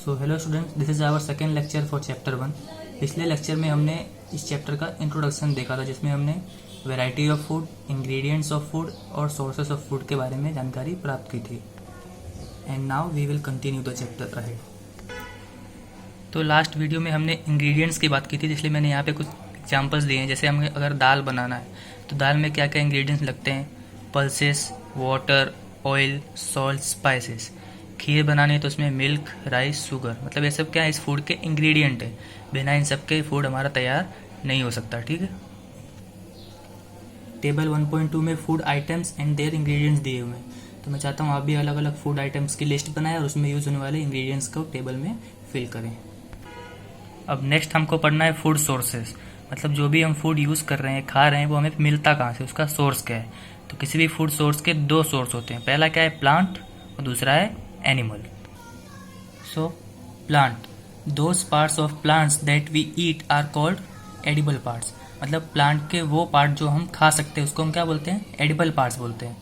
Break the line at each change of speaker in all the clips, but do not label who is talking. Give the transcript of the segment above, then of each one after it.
So hello students, this is our second lecture for chapter 1। पिछले lecture में हमने इस चैप्टर का इंट्रोडक्शन देखा था, जिसमें हमने variety of food, ingredients of food और सोर्सेस ऑफ फूड के बारे में जानकारी प्राप्त की थी। And now we will continue the chapter ahead. तो लास्ट वीडियो में हमने इंग्रेडिएंट्स की बात की थी, इसलिए मैंने यहाँ पे कुछ एग्जांपल्स दिए हैं। जैसे हमें अगर दाल बनाना है तो दाल में क्या क्या इंग्रेडिएंट्स लगते हैं: pulses, water, oil, salt, spices. खीर बनानी है तो उसमें मिल्क, राइस, शुगर, मतलब ये सब क्या है, इस फूड के इंग्रेडिएंट है। बिना इन सब के फूड हमारा तैयार नहीं हो सकता। ठीक है। टेबल 1.2 में food items and their ingredients दिए हुए हैं, तो मैं चाहता हूँ आप भी अलग अलग फूड आइटम्स की लिस्ट बनाएं और उसमें यूज होने वाले इंग्रेडिएंट्स को टेबल में फिल करें। अब नेक्स्ट हमको पढ़ना है फूड सोर्सेज, मतलब जो भी हम फूड यूज़ कर रहे हैं, खा रहे हैं, वो हमें मिलता कहाँ से, उसका सोर्स क्या है। तो किसी भी फूड सोर्स के दो सोर्स होते हैं, पहला क्या है, प्लांट, और दूसरा है animal. So plant, those parts of plants that we eat are called edible parts, मतलब प्लांट के वो पार्ट जो हम खा सकते हैं उसको हम क्या बोलते हैं, एडिबल पार्ट्स बोलते हैं।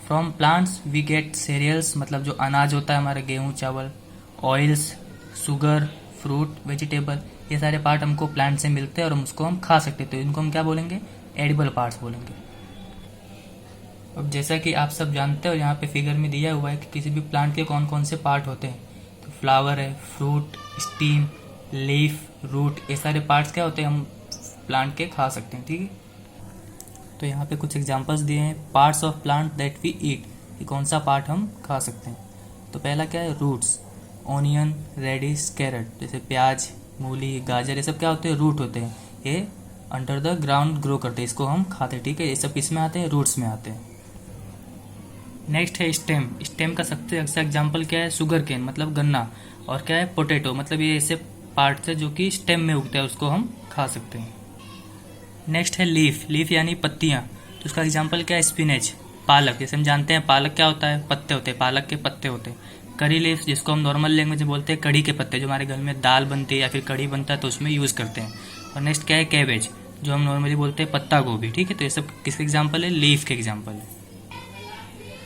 From plants we get cereals, मतलब जो अनाज होता है हमारे, गेहूँ, चावल, ऑयल्स, शुगर, फ्रूट, वेजिटेबल, ये सारे पार्ट हमको प्लांट से मिलते हैं और हम उसको हम खा सकते हैं, तो इनको हम क्या बोलेंगे, एडिबल पार्ट्स बोलेंगे। अब जैसा कि आप सब जानते हो, यहाँ पे फिगर में दिया हुआ है कि किसी भी प्लांट के कौन कौन से पार्ट होते हैं। तो फ्लावर है, फ्रूट, स्टीम, लीफ, रूट, ये सारे पार्ट्स क्या होते हैं, हम प्लांट के खा सकते हैं। ठीक है। तो यहाँ पे कुछ एग्जांपल्स दिए हैं, parts of plant that we eat, कि कौन सा पार्ट हम खा सकते हैं। तो पहला क्या है, रूट्स, ऑनियन, रेडिश, कैरेट, जैसे प्याज, मूली, गाजर, ये सब क्या होते हैं, रूट होते हैं। ये अंडर द ग्राउंड ग्रो करते हैं, इसको हम खाते हैं। ठीक है। ये सब किस में आते हैं, रूट्स में आते हैं। नेक्स्ट है स्टेम। स्टेम का सबसे अच्छा एग्जाम्पल क्या है, शुगर केन, मतलब गन्ना, और क्या है, पोटैटो, मतलब ये ऐसे पार्ट्स है जो कि स्टेम में उगता है, उसको हम खा सकते हैं। नेक्स्ट है लीफ। लीफ यानी पत्तियां, तो उसका एग्जाम्पल क्या है, स्पिनच, पालक, जैसे हम जानते हैं पालक क्या होता है, पत्ते होते हैं, पालक के पत्ते होते हैं। करी लीफ, जिसको हम नॉर्मल लैंग्वेज में बोलते हैं कड़ी के पत्ते, जो हमारे घर में दाल बनती है या फिर कड़ी बनता है तो उसमें यूज़ करते हैं। और नेक्स्ट क्या है, कैबेज, जो हम नॉर्मली बोलते हैं पत्ता गोभी। ठीक है। तो ये सब किसके एग्जाम्पल है, लीफ के एग्जाम्पल है।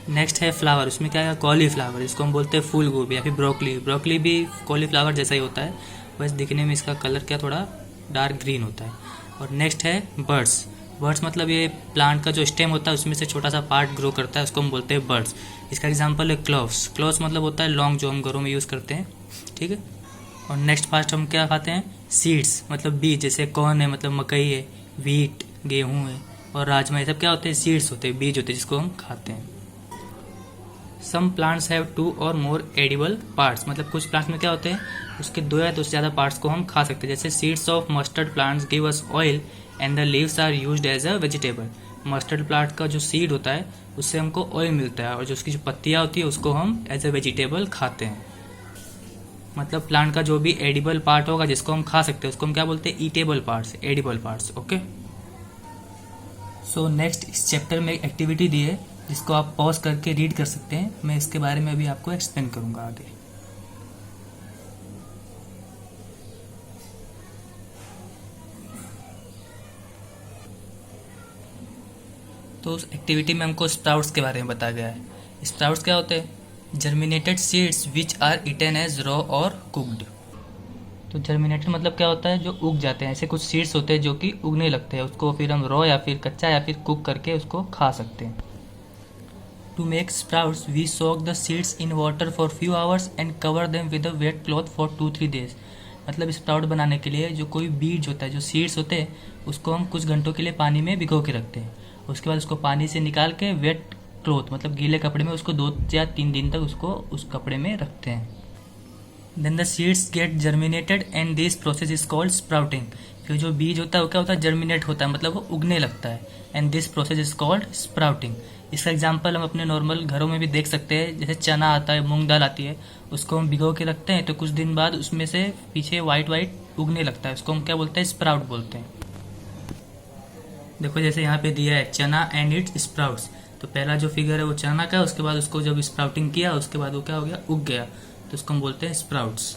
नेक्स्ट है फ्लावर, उसमें क्या है, कॉलीफ्लावर, इसको हम बोलते हैं फूल गोभी या फिर ब्रोकली। ब्रोकली भी कॉलीफ्लावर जैसा ही होता है, बस दिखने में इसका कलर क्या थोड़ा डार्क ग्रीन होता है। और नेक्स्ट है बर्ड्स। बर्ड्स मतलब ये प्लांट का जो स्टेम होता है उसमें से छोटा सा पार्ट ग्रो करता है, उसको हम बोलते हैं बर्ड्स। इसका एग्जाम्पल है क्लोव्स। क्लोव्स मतलब होता है लौंग, जो हम घरों में यूज़ करते हैं। ठीक है। और नेक्स्ट पार्ट हम क्या खाते हैं, सीड्स, मतलब बीज, जैसे कॉर्न है, मतलब मकई है, व्हीट, गेहूँ है, और राजमा, ये सब क्या होते हैं, सीड्स होते हैं, बीज होते हैं, जिसको हम खाते हैं। सम प्लांट्स हैव 2 और मोर एडिबल पार्ट्स, मतलब कुछ प्लांट्स में क्या होते हैं, उसके 2 या 2 से ज़्यादा पार्ट्स को हम खा सकते हैं। जैसे seeds of mustard plants give us oil and the leaves are used as a vegetable. Mustard plant का जो सीड होता है उससे हमको ऑयल मिलता है, और जो उसकी जो पत्तियाँ होती है उसको हम एज अ वेजिटेबल खाते हैं। मतलब प्लांट का जो भी एडिबल पार्ट होगा जिसको हम खा सकते हैं उसको हम क्या बोलते हैं, eatable parts, edible parts. Okay. So next इस चैप्टर में एक एक्टिविटी दी है जिसको आप पॉज करके रीड कर सकते हैं। मैं इसके बारे में अभी आपको एक्सप्लेन करूंगा आगे। तो उस एक्टिविटी में हमको स्प्राउट्स के बारे में बताया गया है। स्प्राउट्स क्या होते हैं, germinated seeds which are eaten as raw और कुक्ड। तो जर्मिनेटेड मतलब क्या होता है, जो उग जाते हैं। ऐसे कुछ सीड्स होते हैं जो कि उगने लगते हैं, उसको फिर हम रॉ या फिर कच्चा या फिर कुक करके उसको खा सकते हैं। To make sprouts, we soak the seeds in water for few hours and cover them with a wet cloth for 2-3 days। मतलब स्प्राउट बनाने के लिए जो कोई बीज होता है, जो सीड्स होते हैं, उसको हम कुछ घंटों के लिए पानी में भिगो के रखते हैं। उसके बाद उसको पानी से निकाल के वेट क्लॉथ, मतलब गीले कपड़े में, उसको 2 या 3 दिन तक उसको उस कपड़े में रखते हैं। Then the seeds get germinated and this process is called sprouting. फिर जो बीज होता है वो क्या होता है, जर्मिनेट होता है, मतलब वो उगने लगता है। And this process is called sprouting. इसका एग्जाम्पल हम अपने नॉर्मल घरों में भी देख सकते हैं। जैसे चना आता है, मूंग दाल आती है, उसको हम भिगो के रखते हैं तो कुछ दिन बाद उसमें से पीछे वाइट वाइट उगने लगता है, उसको हम क्या बोलते हैं, स्प्राउट बोलते हैं। देखो जैसे यहाँ पे दिया है चना एंड इट्स स्प्राउट्स, तो पहला जो फिगर है वो चना का है, उसके बाद उसको जब स्प्राउटिंग किया उसके बाद वो क्या हो गया, उग गया, तो उसको हम बोलते हैं स्प्राउट्स।